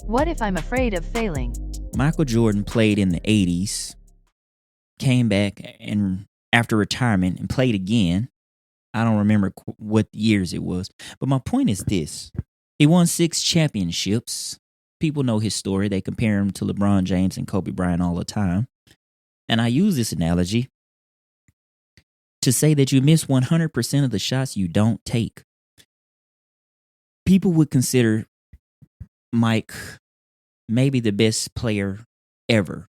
What if I'm afraid of failing? Michael Jordan played in the 80s, came back and after retirement and played again. I don't remember what years it was. But my point is this. He won 6 championships. People know his story. They compare him to LeBron James and Kobe Bryant all the time. And I use this analogy to say that you miss 100% of the shots you don't take. People would consider Mike maybe the best player ever.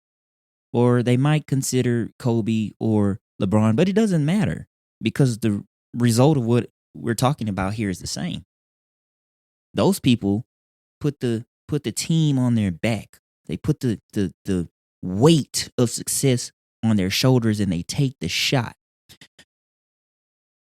Or they might consider Kobe or LeBron, but it doesn't matter because the result of what we're talking about here is the same. Those people put the team on their back. They put the weight of success on their shoulders and they take the shot.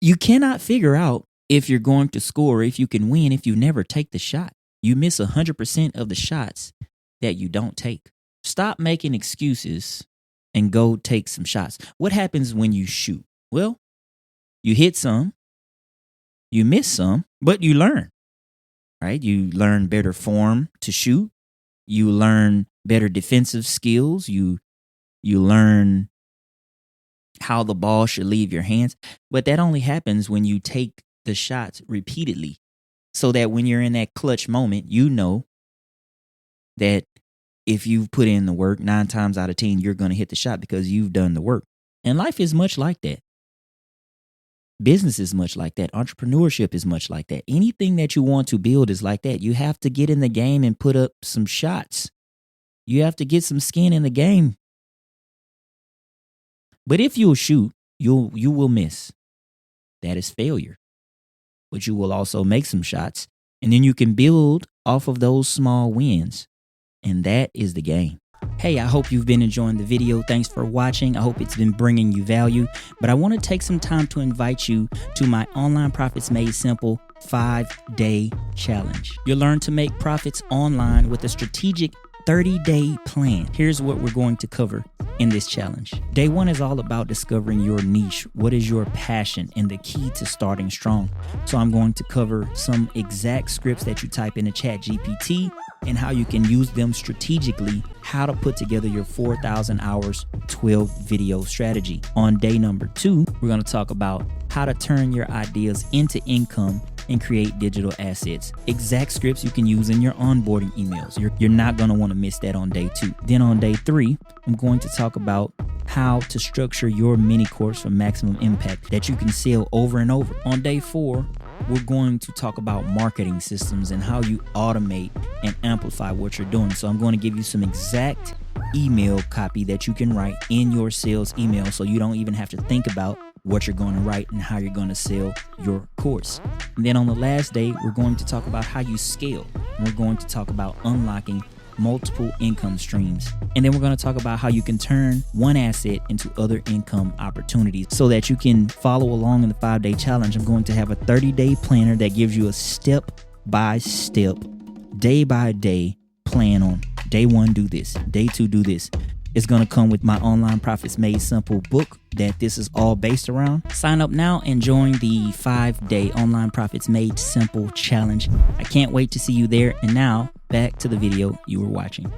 You cannot figure out if you're going to score, if you can win, if you never take the shot. You miss 100% of the shots that you don't take. Stop making excuses and go take some shots. What happens when you shoot? Well, you hit some, you miss some, but you learn, right? You learn better form to shoot. You learn better defensive skills. You learn how the ball should leave your hands. But that only happens when you take the shots repeatedly so that when you're in that clutch moment, you know that if you've put in the work 9 times out of 10, you're going to hit the shot because you've done the work. And life is much like that. Business is much like that. Entrepreneurship is much like that. Anything that you want to build is like that. You have to get in the game and put up some shots. You have to get some skin in the game. But if you'll shoot, you will miss. That is failure. But you will also make some shots. And then you can build off of those small wins. And that is the game. Hey, I hope you've been enjoying the video. Thanks for watching. I hope it's been bringing you value. But I want to take some time to invite you to my Online Profits Made Simple 5-day challenge. You'll learn to make profits online with a strategic 30-day plan. Here's what we're going to cover in this challenge. Day 1 is all about discovering your niche. What is your passion and the key to starting strong? So I'm going to cover some exact scripts that you type into ChatGPT and how you can use them strategically, how to put together your 4,000 hours, 12 video strategy. On day number 2, we're going to talk about how to turn your ideas into income and create digital assets. Exact scripts you can use in your onboarding emails. You're not going to want to miss that on day 2. Then on day 3, I'm going to talk about how to structure your mini course for maximum impact that you can sell over and over. On day 4, we're going to talk about marketing systems and how you automate and amplify what you're doing. So I'm going to give you some exact email copy that you can write in your sales email so you don't even have to think about what you're going to write and how you're going to sell your course. And then on the last day, we're going to talk about how you scale. And we're going to talk about unlocking multiple income streams. And then we're going to talk about how you can turn one asset into other income opportunities so that you can follow along in the 5-day challenge. I'm going to have a 30-day planner that gives you a step-by-step, day-by-day plan on day 1, do this, day 2, do this. It's going to come with my Online Profits Made Simple book that this is all based around. Sign up now and join the 5-day Online Profits Made Simple challenge. I can't wait to see you there. And now back to the video you were watching.